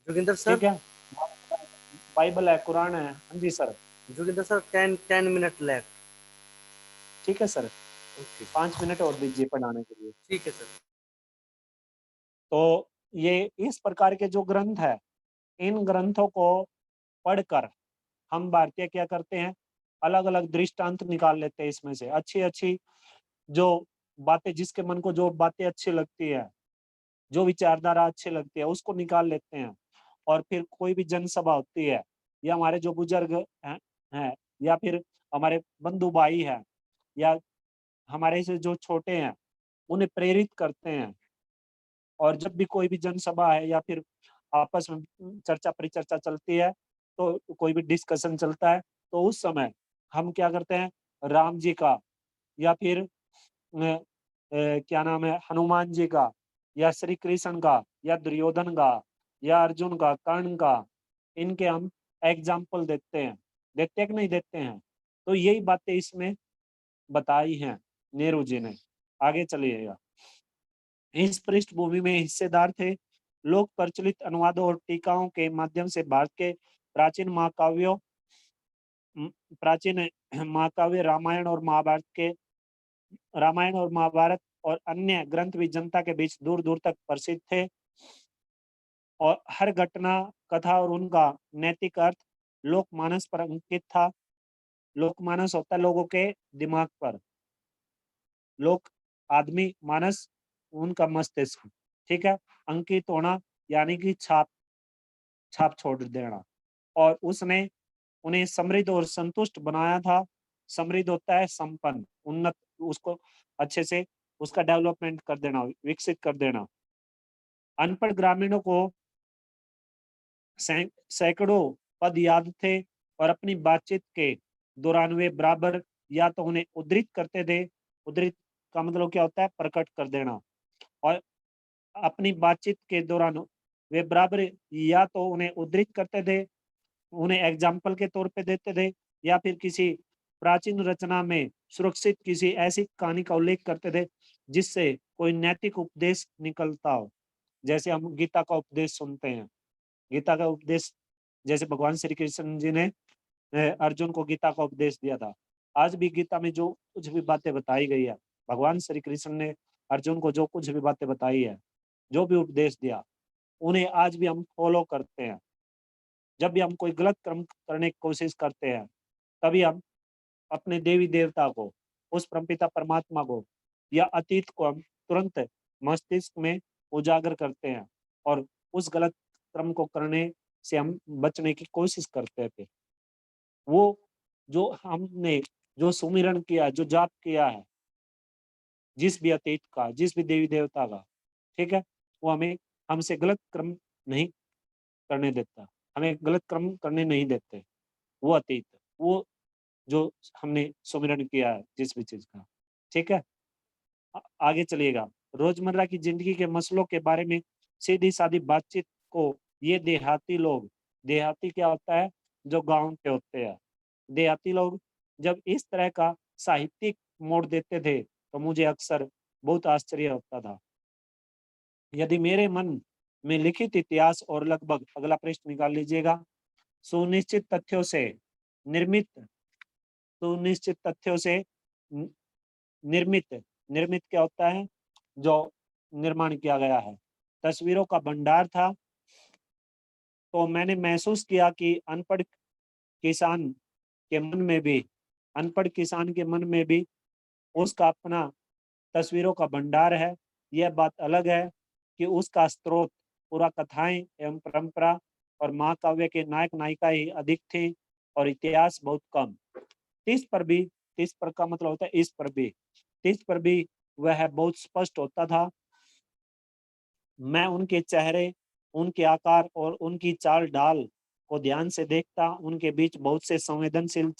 Joginder sir. ठीक है, Bible है, कुरान है। हाँ जी sir. Joginder sir, 10 minute left. ठीक है सर, ओके। 5 मिनट और दीजिए पढ़ाने के लिए। ठीक है सर। तो ये इस प्रकार के जो ग्रंथ है, इन ग्रंथों को पढ़कर हम भारतीय क्या करते हैं, अलग अलग दृष्टांत निकाल लेते हैं इसमें से, अच्छी अच्छी जो बातें, जिसके मन को जो बातें अच्छी लगती है, जो विचारधारा अच्छी लगती है, उसको निकाल लेते हैं। और फिर कोई भी जनसभा होती है, या हमारे जो बुजुर्ग हैं, या फिर हमारे बंधु भाई हैं, या हमारे से जो छोटे हैं, उन्हें प्रेरित करते हैं। और जब भी कोई भी जनसभा है, या फिर आपस में चर्चा परिचर्चा चलती है, तो कोई भी डिस्कशन चलता है, तो उस समय हम क्या करते हैं, राम जी का, या फिर क्या नाम है, हनुमान जी का, या श्री कृष्ण का, या दुर्योधन का, या अर्जुन का, कर्ण का, इनके हम एग्जाम्पल देते हैं। देते हैं कि नहीं देते हैं? तो यही बातें इसमें बताई हैं नेहरू जी ने। आगे चलिएगा। इस पृष्ठभूमि में हिस्सेदार थे लोग प्रचलित अनुवादों और टीकाओं के माध्यम से भारत के प्राचीन महाकाव्यों म, प्राचीन महाकाव्य रामायण और महाभारत और अन्य ग्रंथ भी जनता के बीच दूर दूर तक प्रसिद्ध थे। और हर घटना, कथा और उनका नैतिक अर्थ लोकमानस पर अंकित था। लोकमानस होता है लोगों के दिमाग पर, लोक आदमी मानस उनका मस्तिष्क। ठीक है, अंकित होना यानी कि छाप छाप छोड़ देना। और उसने उन्हें समृद्ध और संतुष्ट बनाया था। समृद्ध होता है संपन्न, उन्नत, उसको अच्छे से उसका डेवलपमेंट कर देना, विकसित कर देना। अनपढ़ ग्रामीणों को सैकड़ों पद याद थे, और अपनी बातचीत के दौरान वे बराबर या तो उन्हें उद्धृत करते थे। उद्धृत का मतलब क्या होता है, प्रकट कर देना। और अपनी बातचीत के दौरान वे बराबर या तो उन्हें उद्धृत करते थे, उन्हें एग्जाम्पल के तौर पे देते थे, या फिर किसी प्राचीन रचना में सुरक्षित किसी ऐसी कहानी का उल्लेख करते थे जिससे कोई नैतिक उपदेश निकलता हो। जैसे हम गीता का उपदेश सुनते हैं। गीता का उपदेश, जैसे भगवान श्री कृष्ण जी ने अर्जुन को गीता का उपदेश दिया था। आज भी गीता में जो कुछ भी बातें बताई गई है, भगवान श्री कृष्ण ने अर्जुन को जो कुछ भी बातें बताई है, जो भी उपदेश दिया, उन्हें आज भी हम फॉलो करते हैं। जब भी हम कोई गलत कर्म करने की कोशिश करते हैं, तभी हम अपने देवी देवता को, उस परमपिता परमात्मा को, या अतीत को हम तुरंत मस्तिष्क में उजागर करते हैं, और उस गलत कर्म को करने से हम बचने की कोशिश करते थे। वो जो हमने जो सुमिरन किया, जो जाप किया है, जिस भी अतीत का, जिस भी देवी देवता का, ठीक है, वो हमें हमसे गलत कर्म नहीं करने देता, हमें गलत कर्म करने नहीं देते। वो अतीत, वो जो हमने सुमिरन किया है जिस भी चीज का। ठीक है, आगे चलिएगा। रोजमर्रा की जिंदगी के मसलों के बारे में सीधी सादी बातचीत को ये देहाती लोग, देहाती क्या होता है, जो गांव के होते हैं, देहाती लोग जब इस तरह का साहित्यिक मोड़ देते थे, तो मुझे अक्सर बहुत आश्चर्य होता था। यदि मेरे मन में लिखित इतिहास और लगभग, अगला पृष्ठ निकाल लीजिएगा, सुनिश्चित तथ्यों से निर्मित सुनिश्चित तथ्यों से न- निर्मित, निर्मित क्या होता है, जो निर्माण किया गया है, तस्वीरों का भंडार था, तो मैंने महसूस किया कि किसान के मन में भी अनपढ़ किसान के मन में भी उसका अपना तस्वीरों का भंडार है। यह बात अलग है कि उसका स्रोत पूरा कथाएं एवं परंपरा और महाकाव्य के नायक नायिका ही अधिक थे, और इतिहास बहुत कम। तीस पर भी, तीस पर का मतलब होता है इस पर भी, तीस पर भी वह बहुत स्पष्ट होता था। मैं उनके चेहरे, उनके आकार और उनकी चाल ढाल को ध्यान से देखता। उनके बीच बहुत से संवेदनशील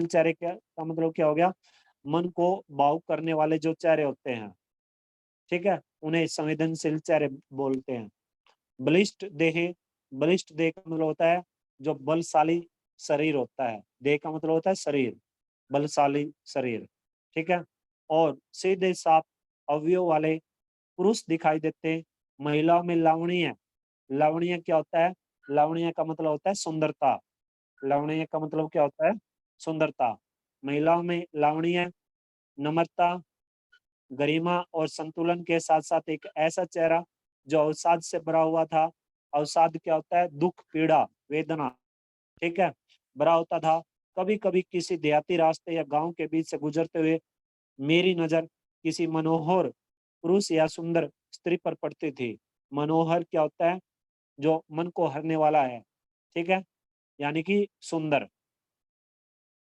चेहरे का मतलब क्या हो गया, मन को भावुक करने वाले जो चेहरे होते हैं, ठीक है, उन्हें संवेदनशील चेहरे बोलते हैं। बलिष्ठ देह, बलिष्ठ देह का मतलब होता है जो बलशाली शरीर होता है। देह का मतलब होता है शरीर, बलशाली शरीर, ठीक है। और सीधे साफ अवयव वाले पुरुष दिखाई देते हैं। महिलाओं में लावण्य लावण्य क्या होता है? लावण्य का मतलब होता है सुंदरता। लावण्य का मतलब क्या होता है? सुंदरता। महिलाओं में लावण्य, नम्रता, गरिमा और संतुलन के साथ-साथ एक ऐसा चेहरा जो अवसाद से भरा हुआ था। अवसाद क्या होता है? दुःख, पीड़ा, वेदना, ठीक है? भरा होता था। कभी-कभी किसी देहाती रास्ते या गाँव के बीच से गुजरते हुए मेरी नज़र किसी मनोहर पुरुष या सुंदर स्त्री पर पड़ती थी। मनोहर क्या होता है? जो मन को हरने वाला है, ठीक है? यानी कि सुंदर।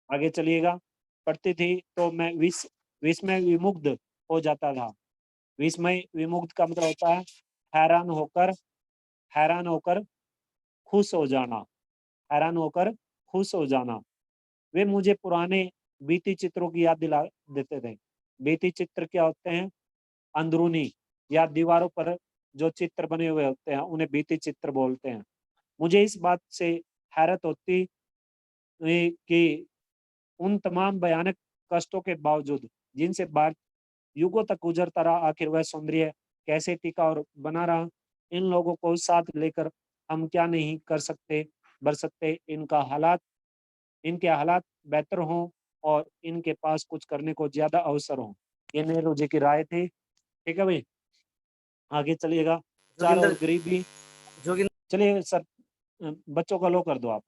आगे चलिएगा, पढ़ती थी तो मैं विस्मय विमुग्ध हो जाता था। विस्मय विमुग्ध का मतलब होता है हैरान होकर हैरान होकर खुश हो जाना, हैरान होकर खुश हो जाना। वे मुझे पुराने बीती चित्रों की याद दिला देते थे। बीती चित्र क्या होते हैं? अंदरूनी या दीवारों पर जो चित्र बने हुए होते हैं, उन्हें बीती चित्र बोलते हैं। मुझे इस बात से हैरत होती कि उन तमाम भयानक कष्टों के बावजूद जिनसे भारत युगों तक गुजरता रहा, आखिर वह सौंदर्य कैसे टिका और बना रहा? इन लोगों को साथ लेकर हम क्या नहीं कर सकते, बढ़ सकते? इनके हालात बेहतर हों और इनके पास कुछ करने को ज़्यादा अवसर हों। ये नेहरू जी की राय थी। ठीक है भई? आगे चलिएगा। 4 जोगिंदर और गरीबी। जोगिंदर चलिए सर बच्चों का लो कर दो आप।